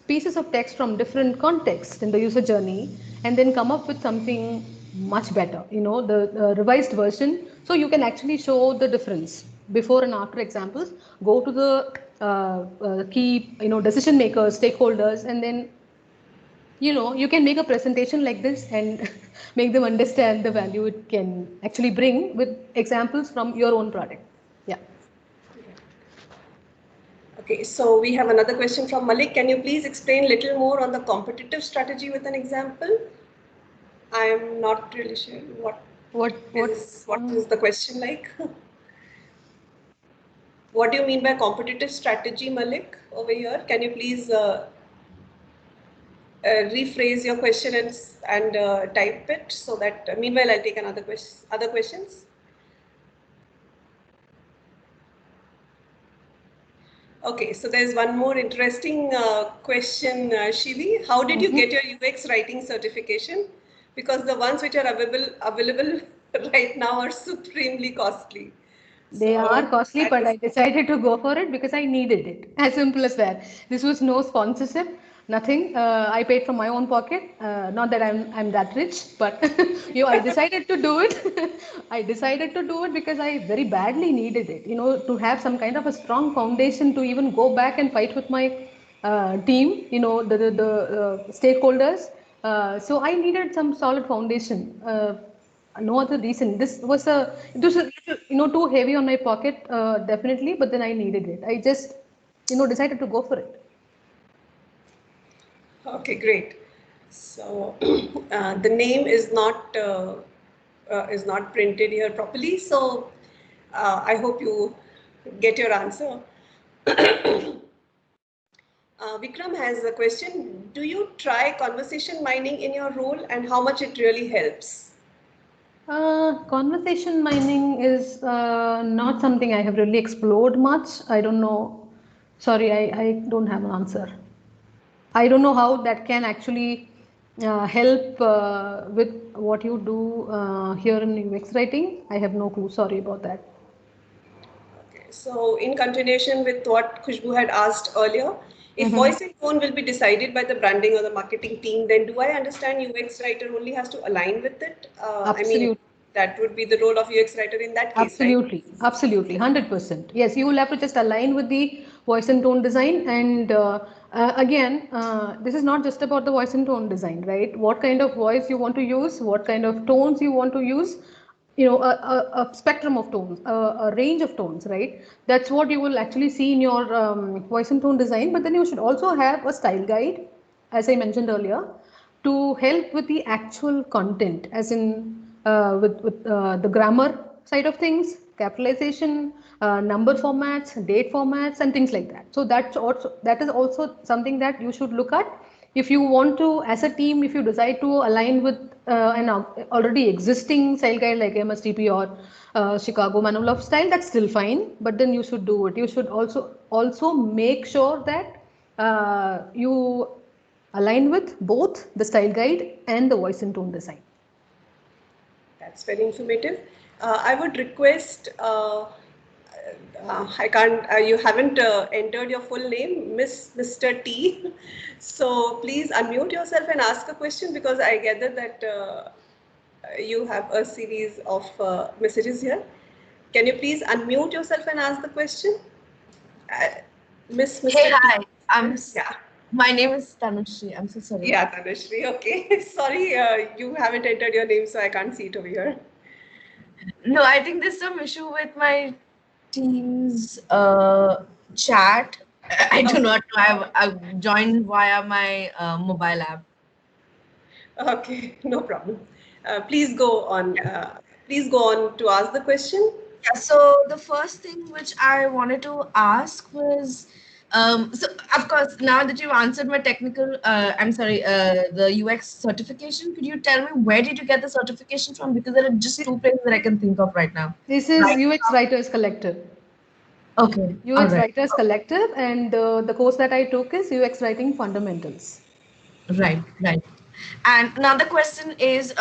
pieces of text from different contexts in the user journey and then come up with something much better, the revised version, so you can actually show the difference before and after examples. Go to the key decision makers, stakeholders, and then you can make a presentation like this and make them understand the value it can actually bring with examples from your own product. Yeah. Okay, so we have another question from Malik. Can you please explain a little more on the competitive strategy with an example? I am not really sure what is the question like. What do you mean by competitive strategy, Malik, over here? Can you please rephrase your question and type it so that meanwhile I'll take other questions. Okay, so there's one more interesting question, Shivi. How did you get your UX writing certification? Because the ones which are available right now are supremely costly. They are costly, but I decided to go for it because I needed it. As simple as that. This was no sponsorship, nothing. I paid from my own pocket. Not that I'm that rich, but I decided to do it. I decided to do it because I very badly needed it. To have some kind of a strong foundation to even go back and fight with my team. The stakeholders. So I needed some solid foundation. No other reason. It was a little, too heavy on my pocket, definitely, but then I needed it. I just, decided to go for it. Okay, great. So the name is not printed here properly. So I hope you get your answer. Vikram has a question. Do you try conversation mining in your role, and how much it really helps? Conversation mining is not something I have really explored much. I don't know. Sorry, I don't have an answer. I don't know how that can actually help with what you do here in UX writing. I have no clue. Sorry about that. Okay, so in continuation with what Khushbu had asked earlier, if voice and tone will be decided by the branding or the marketing team, then do I understand UX writer only has to align with it? Absolutely. I mean, that would be the role of UX writer in that case, Absolutely, right? absolutely, 100%. Yes, you will have to just align with the voice and tone design. And again, this is not just about the voice and tone design, right? What kind of voice you want to use, what kind of tones you want to use, a spectrum of tones, a range of tones, right? That's what you will actually see in your voice and tone design. But then you should also have a style guide, as I mentioned earlier, to help with the actual content, as in with the grammar side of things, capitalization, number formats, date formats, and things like that. So that is also something that you should look at. If you want to, as a team, if you decide to align with an already existing style guide like MSTP or Chicago Manual of Style, that's still fine. But then you should do it. You should also make sure that you align with both the style guide and the voice and tone design. That's very informative. I would request, I can't, you haven't entered your full name, Mr. T. So please unmute yourself and ask a question, because I gather that you have a series of messages here. Can you please unmute yourself and ask the question? Miss, Mr. Hey, hi. Yeah. My name is Tanushree. I'm so sorry. Yeah, Tanushree. Okay. Sorry, you haven't entered your name, so I can't see it over here. No, I think there's some issue with my Teams chat. I do not know. I've joined via my mobile app. Okay, no problem. Please go on. Please go on to ask the question. Yeah, so the first thing which I wanted to ask was, so of course, now that you've answered my technical, the UX certification, could you tell me where did you get the certification from? Because there are just two places that I can think of right now. This is UX Writers Collective. Okay. UX Writers Collective, and the course that I took is UX Writing Fundamentals. Right. And another question is,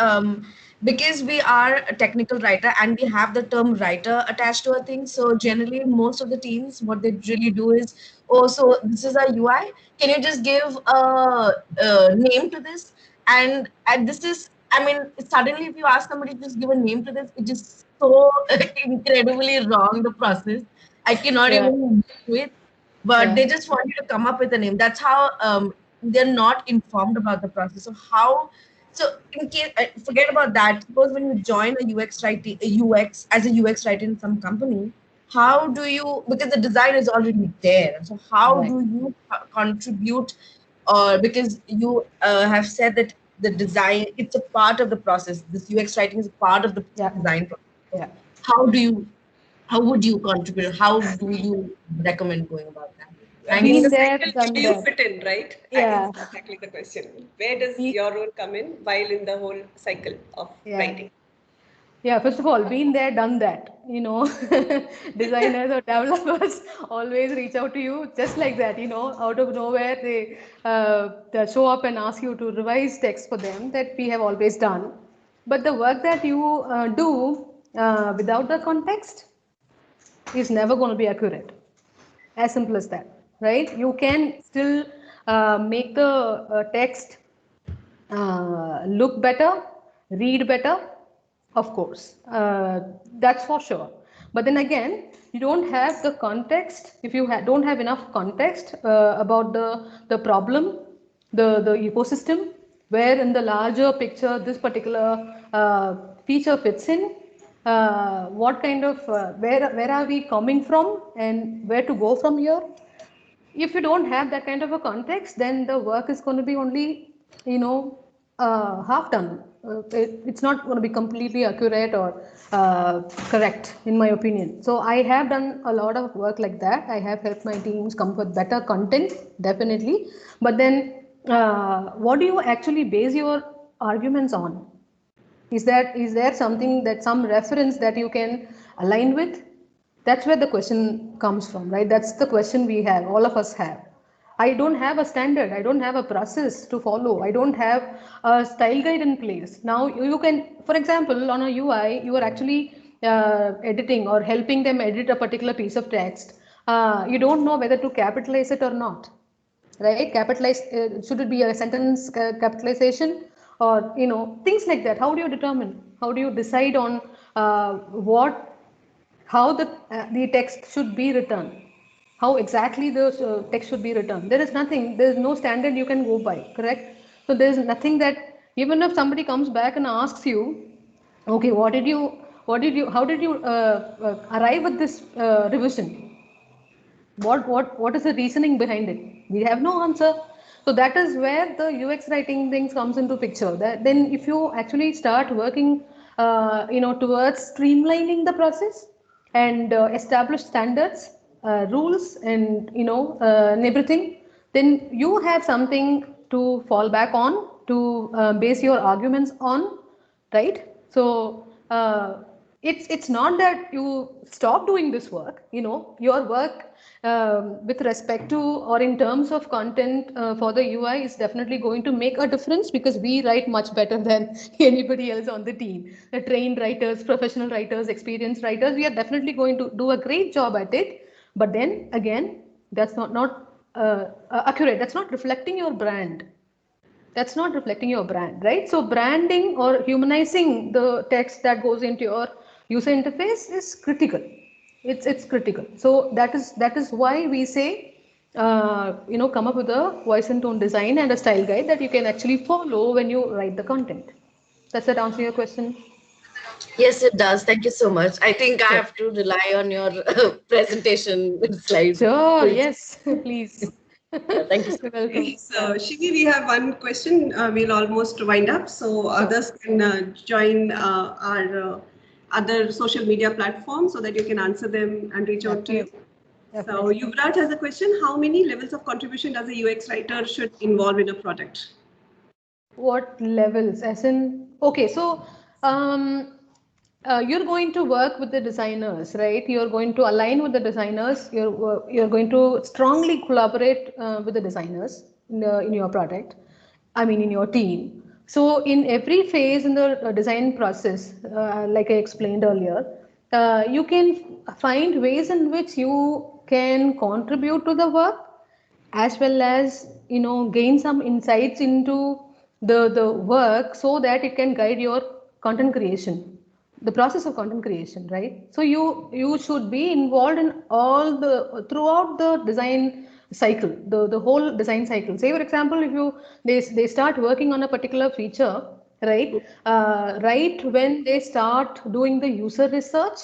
because we are a technical writer and we have the term writer attached to a thing, so generally most of the teams, what they really do is, oh, so this is a UI. Can you just give a name to this? And this is, I mean, suddenly if you ask somebody to just give a name to this, it's just so incredibly wrong, the process. I cannot even do it. But they just want you to come up with a name. That's how they're not informed about the process. So in case, forget about that. Suppose when you join a UX writing, as a UX writer in some company, how do you, because the design is already there. So how do you contribute, or because you have said that the design, it's a part of the process. This UX writing is a part of the design process. How would you contribute? How do you recommend going about that? Been there, Where done do you that. fit in, right? Yeah. That is exactly the question. Where does your role come in while in the whole cycle of writing? Yeah, first of all, been there, done that. You know, designers or developers always reach out to you just like that. You know, out of nowhere, they show up and ask you to revise text for them that we have always done. But the work that you do without the context is never going to be accurate. As simple as that, right? You can still make the text look better, read better, of course. That's for sure. But then again, you don't have the context. If you don't have enough context about the problem, the ecosystem, where in the larger picture this particular feature fits in, what kind of where are we coming from and where to go from here. If you don't have that kind of a context, then the work is going to be only, you know, half done. It's not going to be completely accurate or correct, in my opinion. So I have done a lot of work like that. I have helped my teams come up with better content, definitely. But then what do you actually base your arguments on? Is there something, that some reference that you can align with? That's where the question comes from, right? That's the question we have, all of us have. I don't have a standard, I don't have a process to follow, I don't have a style guide in place. Now you can, for example, on a UI, you are actually editing or helping them edit a particular piece of text. You don't know whether to capitalize it or not, right? Capitalize, should it be a sentence capitalization, or you know, things like that. How do you determine, how do you decide on how the text should be written, how exactly the text should be written? There is nothing, there is no standard you can go by, correct? So there is nothing that, even if somebody comes back and asks you, okay, how did you arrive at this revision? What is the reasoning behind it? We have no answer. So that is where the UX writing things comes into picture. That then if you actually start working you know, towards streamlining the process and establish standards, rules, and you know, and everything, then you have something to fall back on, to base your arguments on, right? So it's not that you stop doing this work. You know, your work with respect to, or in terms of content for the UI is definitely going to make a difference, because we write much better than anybody else on the team. The trained writers, professional writers, experienced writers, we are definitely going to do a great job at it. But then again, that's not accurate. That's not reflecting your brand. That's not reflecting your brand, right? So branding or humanizing the text that goes into your user interface is critical. It's critical. So that is why we say come up with a voice and tone design and a style guide that you can actually follow when you write the content. Does that answer your question? Yes, it does. Thank you so much. I think I Sure. have to rely on your presentation slides. Sure, yes, please. Thank you so You're welcome. So, Shivi, we have one question. We'll almost wind up, so others can join our other social media platforms so that you can answer them and reach out to you. So, Definitely. Yuvraj has a question. How many levels of contribution does a UX writer should involve in a product? What levels? As in, okay, so you're going to work with the designers, right? You're going to align with the designers. You're going to strongly collaborate with the designers in your product. I mean, in your team. So in every phase in the design process, like I explained earlier, you can find ways in which you can contribute to the work as well as gain some insights into the work so that it can guide your content creation, the process of content creation, right? So you should be involved in all the throughout the design cycle, the whole design cycle. Say for example, if they start working on a particular feature, right? Right when they start doing the user research,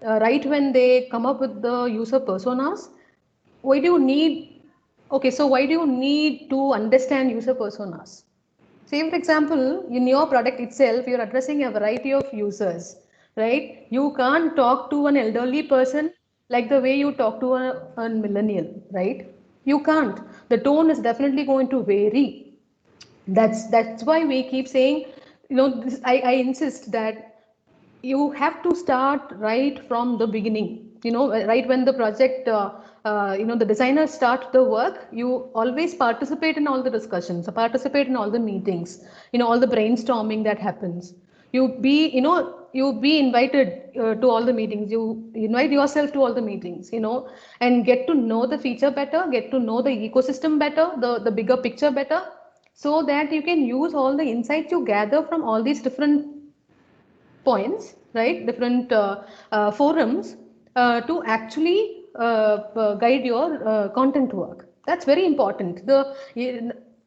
right when they come up with the user personas, why do you need okay, so why do you need to understand user personas? Say for example, in your product itself, you're addressing a variety of users, right? You can't talk to an elderly person like the way you talk to a millennial, right? You can't. The tone is definitely going to vary. That's why we keep saying, I insist that you have to start right from the beginning, right when the project the designers start the work. You always participate in all the discussions, participate in all the meetings, all the brainstorming that happens. You be invited to all the meetings. You invite yourself to all the meetings, and get to know the feature better, get to know the ecosystem better, the bigger picture better, so that you can use all the insights you gather from all these different points, right? Different forums to actually guide your content work. That's very important.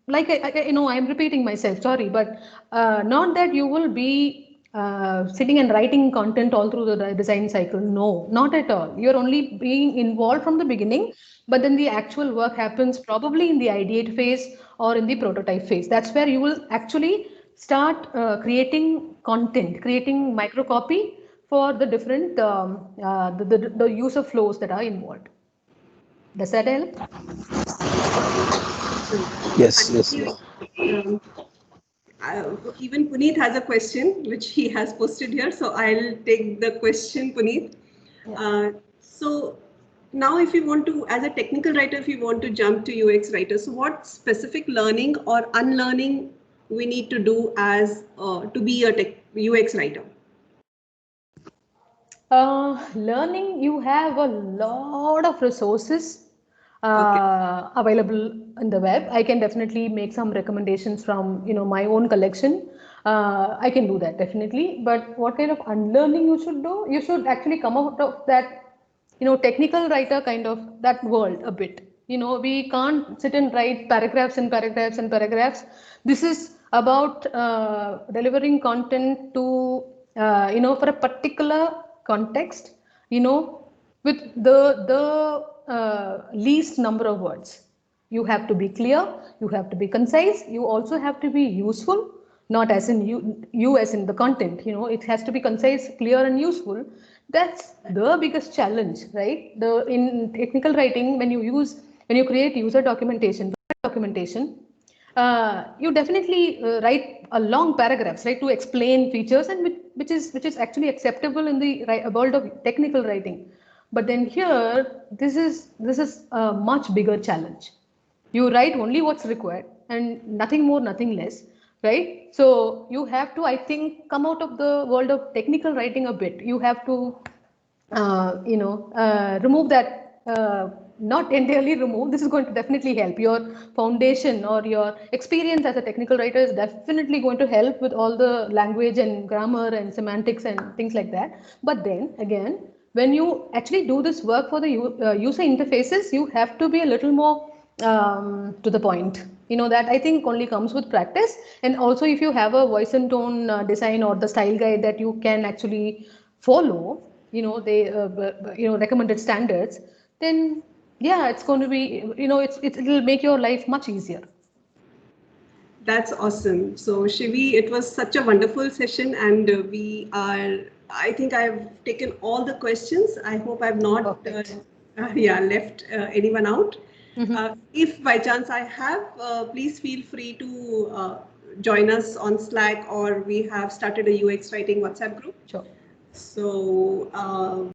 Like I'm repeating myself. Sorry, but not that you will be sitting and writing content all through the design cycle. No, not at all. You're only being involved from the beginning, but then the actual work happens probably in the ideate phase or in the prototype phase. That's where you will actually start creating content, creating microcopy for the different the user flows that are involved. Does that help? Yes, Thank yes, you. yes. Even Puneet has a question which he has posted here, so I'll take the question, Puneet. So now if you want to, as a technical writer, if you want to jump to UX writer, so what specific learning or unlearning we need to do as to be a UX writer? Learning, you have a lot of resources Okay. available in the web. I can definitely make some recommendations from my own collection. I can do that definitely. But what kind of unlearning you should do? You should actually come out of that technical writer kind of that world a bit. We can't sit and write paragraphs and paragraphs and paragraphs. This is about delivering content to for a particular context, with the least number of words. You have to be clear, you have to be concise, you also have to be useful, not as in you as in the content. It has to be concise, clear and useful. That's the biggest challenge, right? In technical writing, when you create user documentation, you definitely write a long paragraphs, right, to explain features, and which is actually acceptable in the world of technical writing. But then here, this is a much bigger challenge. You write only what's required and nothing more, nothing less, right? So you have to, I think, come out of the world of technical writing a bit. You have to remove that not entirely remove. This is going to definitely help. Your foundation or your experience as a technical writer is definitely going to help with all the language and grammar and semantics and things like that. But then again, when you actually do this work for the user interfaces, you have to be a little more to the point. You know, that I think only comes with practice. And also, if you have a voice and tone design or the style guide that you can actually follow, you know, they recommended standards, then yeah, it's going to be, you know, it'll make your life much easier. That's awesome. So Shivi, it was such a wonderful session, and I think I've taken all the questions. I hope I've not left anyone out. If by chance I have, please feel free to join us on Slack, or we have started a UX writing WhatsApp group. Sure. So